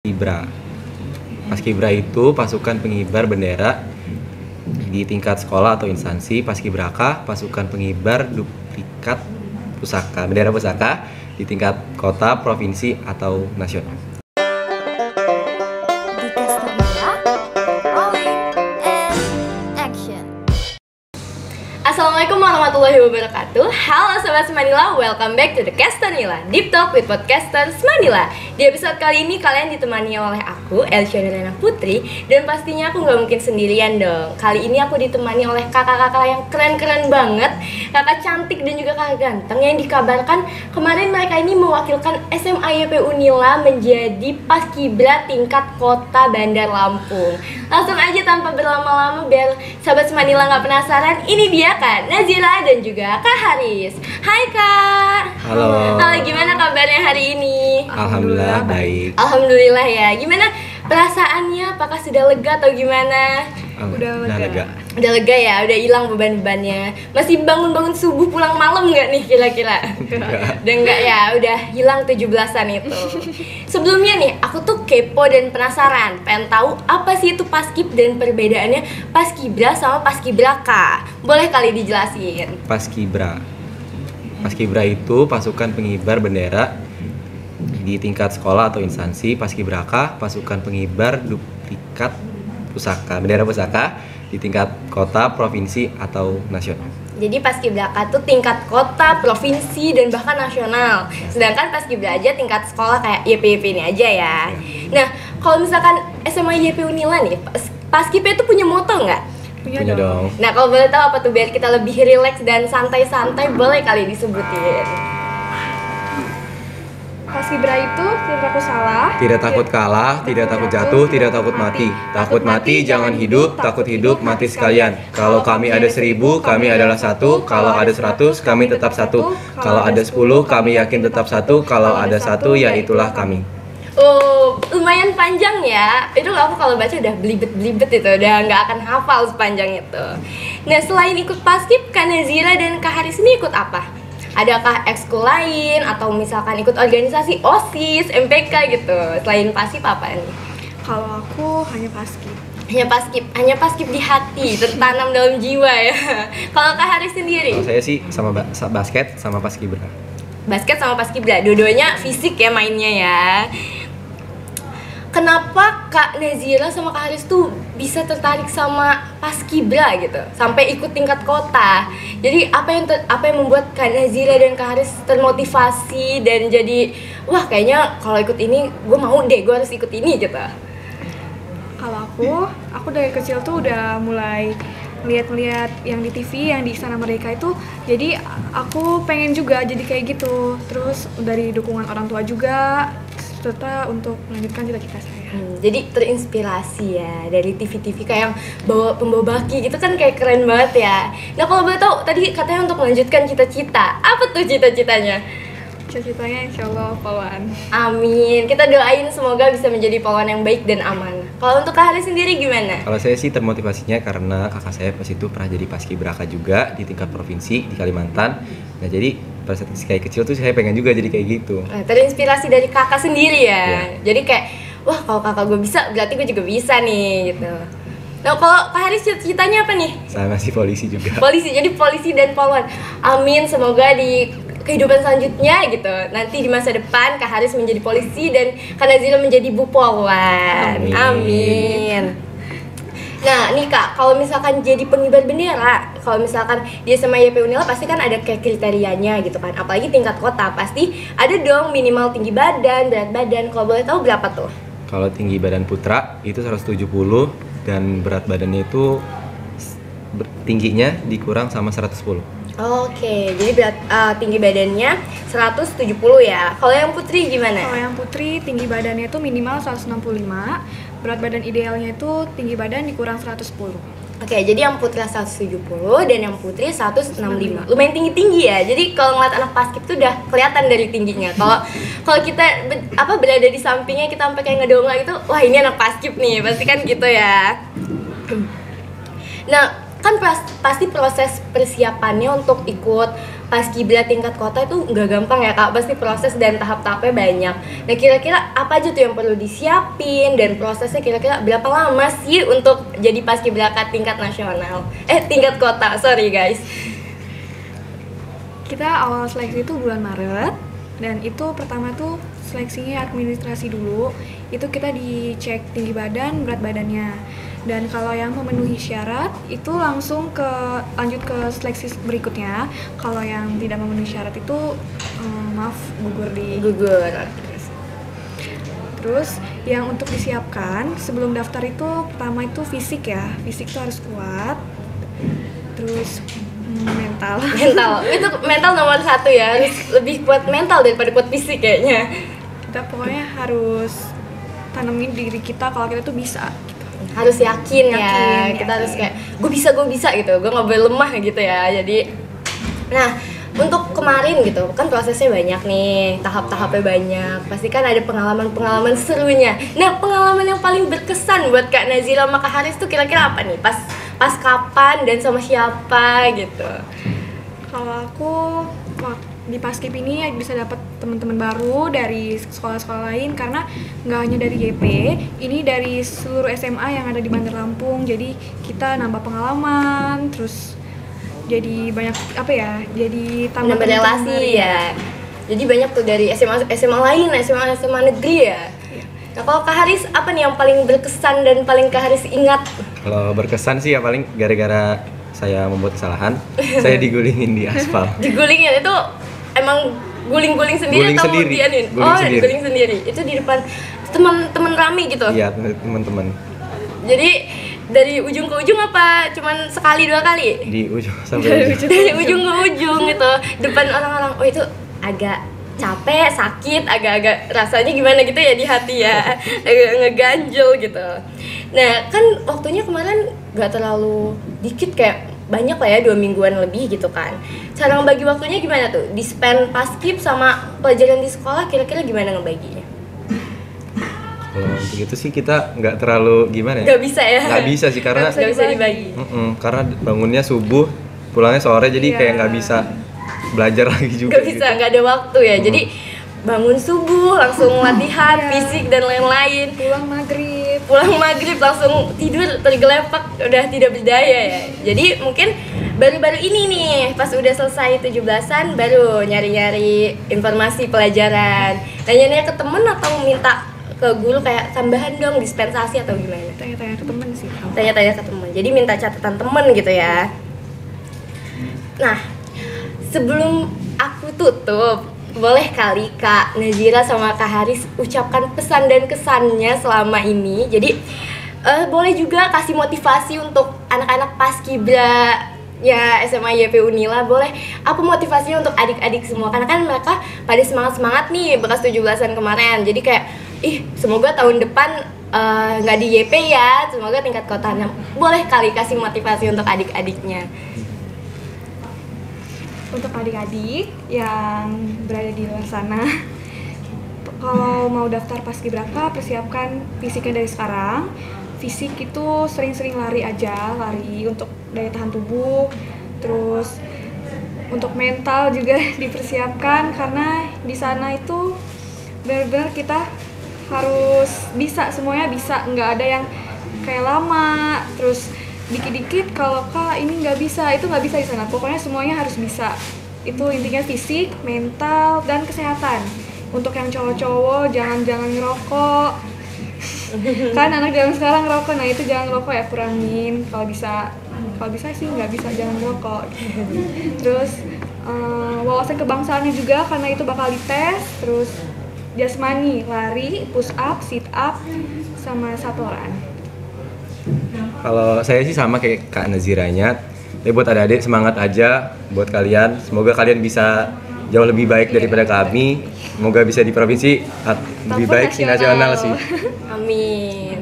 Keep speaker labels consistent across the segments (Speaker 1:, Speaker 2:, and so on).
Speaker 1: Paskibra. Paskibra itu pasukan pengibar bendera di tingkat sekolah atau instansi. Paskibraka pasukan pengibar duplikat pusaka, bendera pusaka di tingkat kota, provinsi atau nasional.
Speaker 2: Assalamualaikum warahmatullahi wabarakatuh. Halo Sobat Semanila, welcome back to the Castanila Deep Talk with Podcaster Semanila. Di episode kali ini kalian ditemani oleh aku, Elsyana Putri. Dan pastinya aku gak mungkin sendirian dong. Kali ini aku ditemani oleh kakak-kakak yang keren-keren banget, kakak cantik dan juga kakak ganteng, yang dikabarkan kemarin mereka ini mewakilkan SMA YP Unila menjadi Paskibra tingkat kota Bandar Lampung. Langsung aja tanpa berlama-lama biar Sobat Semanila gak penasaran, ini dia Kak Nazira dan juga Kak Haris. Hai Kak.
Speaker 1: Halo.
Speaker 2: Halo, gimana kabarnya hari ini?
Speaker 1: Alhamdulillah baik.
Speaker 2: Alhamdulillah ya. Gimana perasaannya? Apakah sudah lega atau gimana?
Speaker 1: Udah lega.
Speaker 2: Udah lega ya, udah hilang beban-bebannya. Masih bangun-bangun subuh pulang malam nggak nih kira-kira? Udah enggak ya, udah hilang 17-an itu. Sebelumnya nih, aku tuh kepo dan penasaran, pengen tahu apa sih itu Paskib dan perbedaannya Paskibra sama Paskibraka. Boleh kali dijelasin?
Speaker 1: Paskibra. Paskibra itu pasukan pengibar bendera di tingkat sekolah atau instansi. Paskibraka pasukan pengibar duplikat pusaka, bendera pusaka di tingkat kota, provinsi atau nasional.
Speaker 2: Jadi Paskibraka tuh tingkat kota, provinsi, dan bahkan nasional. Sedangkan Paskibra aja tingkat sekolah kayak YP ini aja ya. Nah, kalau misalkan SMA YP Unila nih, Paskibra itu punya moto nggak?
Speaker 1: Punya dong.
Speaker 2: Nah, kalau boleh tahu apa tuh biar kita lebih rileks dan santai-santai, boleh kali disebutin.
Speaker 3: Paskibra itu tidak takut salah,
Speaker 1: Tidak takut kalah, tidak takut jatuh, tidak takut mati. Takut mati jangan hidup, takut hidup mati sekalian. Kalau kami ada 1000, kami adalah satu. Kalau ada 100, kami tetap satu. Kalau ada 10, kami yakin tetap satu. Kalau ada satu, ya itulah kami.
Speaker 2: Oh, lumayan panjang ya. Itu aku kalau baca udah belibet-belibet itu, udah nggak akan hafal sepanjang itu. Nah, selain ikut Paskib, Kak Nazira dan Kak Haris ini ikut apa? Adakah ekskul lain atau misalkan ikut organisasi OSIS, MPK gitu? Selain Paskib apa nih?
Speaker 3: kalau aku hanya Paskib.
Speaker 2: Hanya Paskib di hati, tertanam dalam jiwa ya. Kalau Kak Haris sendiri?
Speaker 1: Kalau saya sih sama basket sama Paskibra.
Speaker 2: Basket sama Paskibra, dua-duanya fisik ya mainnya ya. Kenapa Kak Nazira sama Kak Haris tuh bisa tertarik sama Paskibra gitu, sampai ikut tingkat kota? Jadi apa yang membuat Kak Nazira dan Kak Haris termotivasi dan jadi wah kayaknya kalau ikut ini gue mau deh, gue harus ikut ini gitu?
Speaker 3: Kalau aku dari kecil tuh udah mulai lihat-lihat yang di TV, yang di Istana Merdeka itu, jadi aku pengen juga jadi kayak gitu. Terus dari dukungan orang tua juga, serta untuk melanjutkan cita-cita saya.
Speaker 2: Jadi terinspirasi ya dari TV-TV kayak yang pembawa baki gitu kan, kayak keren banget ya. Nah, kalau boleh tahu tadi katanya untuk melanjutkan cita-cita, apa tuh cita-citanya?
Speaker 3: Cita-citanya insya Allah poluan.
Speaker 2: Amin, kita doain semoga bisa menjadi poluan yang baik dan aman. Kalau untuk Kak Haris sendiri gimana?
Speaker 1: Kalau saya sih termotivasinya karena kakak saya pas itu pernah jadi Paskibraka juga di tingkat provinsi di Kalimantan. Nah, jadi pada saat kayak kecil tuh saya pengen juga jadi kayak gitu.
Speaker 2: Nah, terinspirasi dari kakak sendiri ya.
Speaker 1: Ya.
Speaker 2: Jadi kayak wah kalau kakak gue bisa berarti gue juga bisa nih gitu. Nah, kalau Kak Haris cita-citanya apa nih?
Speaker 1: Sama si polisi juga.
Speaker 2: Polisi, jadi polisi dan poluan. Amin, semoga di kehidupan selanjutnya gitu, nanti di masa depan Kak Haris menjadi polisi dan Kak Nazira menjadi Bu Poluan. Amin. Nah nih Kak, kalau misalkan jadi pengibar bendera, kalau misalkan di SMA YP Unila pasti kan ada kayak kriterianya gitu kan, apalagi tingkat kota pasti ada dong minimal tinggi badan, berat badan. Kalau boleh tahu berapa tuh?
Speaker 1: Kalau tinggi badan putra itu 170 dan berat badannya itu tingginya dikurang sama 110.
Speaker 2: Oke, jadi berat tinggi badannya 170 ya. Kalau yang putri gimana?
Speaker 3: Kalau yang putri tinggi badannya itu minimal 165, berat badan idealnya itu tinggi badan dikurang 110.
Speaker 2: Oke, jadi yang putri 170 dan yang putri 165. Lumayan tinggi-tinggi ya. Jadi kalau ngeliat anak Paskib tuh udah kelihatan dari tingginya. Kalau kita berada di sampingnya, kita sampai kayak ngedongak gitu, wah ini anak Paskib nih, pasti kan gitu ya. Nah, kan pasti proses persiapannya untuk ikut paskibra tingkat kota itu nggak gampang ya Kak, pasti proses dan tahap-tahapnya banyak. Nah kira-kira apa aja tuh yang perlu disiapin dan prosesnya kira-kira berapa lama sih untuk jadi paskibraka tingkat nasional? Tingkat kota, sorry guys.
Speaker 3: Kita awal seleksi itu bulan Maret, dan itu pertama tuh seleksinya administrasi dulu. Itu kita dicek tinggi badan, berat badannya. Dan kalau yang memenuhi syarat itu langsung lanjut ke seleksi berikutnya. Kalau yang tidak memenuhi syarat itu maaf, gugur. Terus yang untuk disiapkan sebelum daftar itu pertama itu fisik ya. Fisik itu harus kuat. Terus mental
Speaker 2: itu mental nomor 1 ya, harus lebih kuat mental daripada kuat fisik kayaknya.
Speaker 3: Kita pokoknya harus tanemin diri kita kalau kita tuh bisa gitu.
Speaker 2: Harus yakin ya, kita harus kayak gue bisa gitu, gue nggak boleh lemah gitu ya. Jadi nah untuk kemarin gitu kan prosesnya banyak nih, tahap-tahapnya banyak, pasti kan ada pengalaman serunya. Nah pengalaman yang paling berkesan buat Kak Nazira sama Kak Haris tuh kira-kira apa nih, pas kapan dan sama siapa gitu?
Speaker 3: Kalau aku di Paskib ini bisa dapat teman-teman baru dari sekolah-sekolah lain, karena nggak hanya dari YP, ini dari seluruh SMA yang ada di Bandar Lampung. Jadi kita nambah pengalaman, terus jadi banyak jadi tambah
Speaker 2: relasi ya. Jadi banyak tuh dari SMA lain, SMA negeri ya. Nah kalau Kak Haris apa nih yang paling berkesan dan paling Kak Haris ingat?
Speaker 1: Kalau berkesan sih ya paling gara-gara saya membuat kesalahan, saya digulingin di aspal.
Speaker 2: Digulingin itu emang guling-guling sendiri atau dianin? Guling sendiri. Itu di depan teman-teman rame gitu?
Speaker 1: Iya, teman-teman.
Speaker 2: Jadi dari ujung ke ujung apa cuman sekali 2 kali?
Speaker 1: Di ujung sampai ujung.
Speaker 2: Dari ujung ke ujung gitu. Depan orang-orang. Oh itu agak capek, sakit, agak-agak rasanya gimana gitu ya di hati ya. Agak ngeganjel gitu. Nah, kan waktunya kemarin gak terlalu dikit, kayak banyak lah ya, 2 mingguan lebih gitu kan. Cara ngebagi waktunya gimana tuh? Di-spend paskib sama pelajaran di sekolah kira-kira gimana ngebaginya?
Speaker 1: Kalau begitu sih kita nggak terlalu gimana ya?
Speaker 2: Gak bisa ya?
Speaker 1: Nggak bisa sih karena
Speaker 2: nggak bisa dibagi.
Speaker 1: Karena bangunnya subuh, pulangnya sore, jadi kayak nggak bisa belajar lagi juga.
Speaker 2: Gak bisa, nggak ada waktu ya. Jadi bangun subuh langsung latihan fisik dan lain-lain. Pulang maghrib langsung tidur tergelepak, udah tidak berdaya ya. Jadi mungkin baru-baru ini nih pas udah selesai 17-an baru nyari-nyari informasi pelajaran. Nanya-nanya ke temen atau minta ke guru kayak tambahan dong dispensasi atau gimana?
Speaker 3: Tanya-tanya ke temen sih.
Speaker 2: Tanya-tanya ke temen. Jadi minta catatan temen gitu ya. Nah, sebelum aku tutup, boleh kali Kak Nazira sama Kak Haris ucapkan pesan dan kesannya selama ini. Jadi boleh juga kasih motivasi untuk anak-anak paskibra ya SMA YP Unila. Boleh apa motivasinya untuk adik-adik semua, karena kan mereka pada semangat-semangat nih bekas 17-an kemarin. Jadi kayak semoga tahun depan nggak di YP ya, semoga tingkat kotanya. Boleh kali kasih motivasi untuk adik-adiknya.
Speaker 3: Untuk adik-adik yang berada di luar sana, kalau mau daftar paskibraka, persiapkan fisiknya dari sekarang. Fisik itu sering-sering lari untuk daya tahan tubuh. Terus untuk mental juga dipersiapkan, karena di sana itu benar-benar kita harus bisa, semuanya bisa, nggak ada yang kayak lama. Terus dikit-dikit kalau Kak ini nggak bisa, itu nggak bisa di sana. Pokoknya semuanya harus bisa. Itu intinya fisik, mental, dan kesehatan. Untuk yang cowok-cowok jangan ngerokok. Kan anak zaman sekarang ngerokok, nah itu jangan ngerokok ya, kurangin. Kalau bisa sih nggak bisa, jangan ngerokok. Terus wawasan kebangsaannya juga, karena itu bakal dites. Terus jasmani, lari, push up, sit up, sama satoran.
Speaker 1: Kalau saya sih sama kayak Kak Naziranya, buat adik-adik semangat aja buat kalian. Semoga kalian bisa jauh lebih baik daripada kami. Semoga bisa di provinsi lebih baik di nasional sih.
Speaker 2: Amin.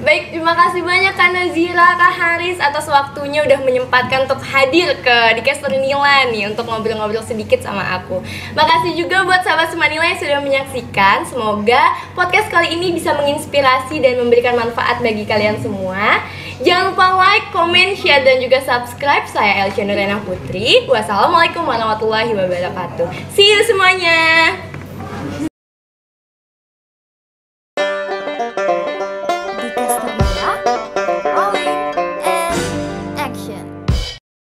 Speaker 2: Baik, terima kasih banyak Kak Nazira, Kak Haris atas waktunya udah menyempatkan untuk hadir di Caster Nila nih untuk ngobrol-ngobrol sedikit sama aku. Makasih juga buat sahabat Semanila yang sudah menyaksikan. Semoga podcast kali ini bisa menginspirasi dan memberikan manfaat bagi kalian semua. Jangan lupa like, comment, share, dan juga subscribe. Saya Elcia Nurena Putri. Wassalamualaikum warahmatullahi wabarakatuh. See you semuanya.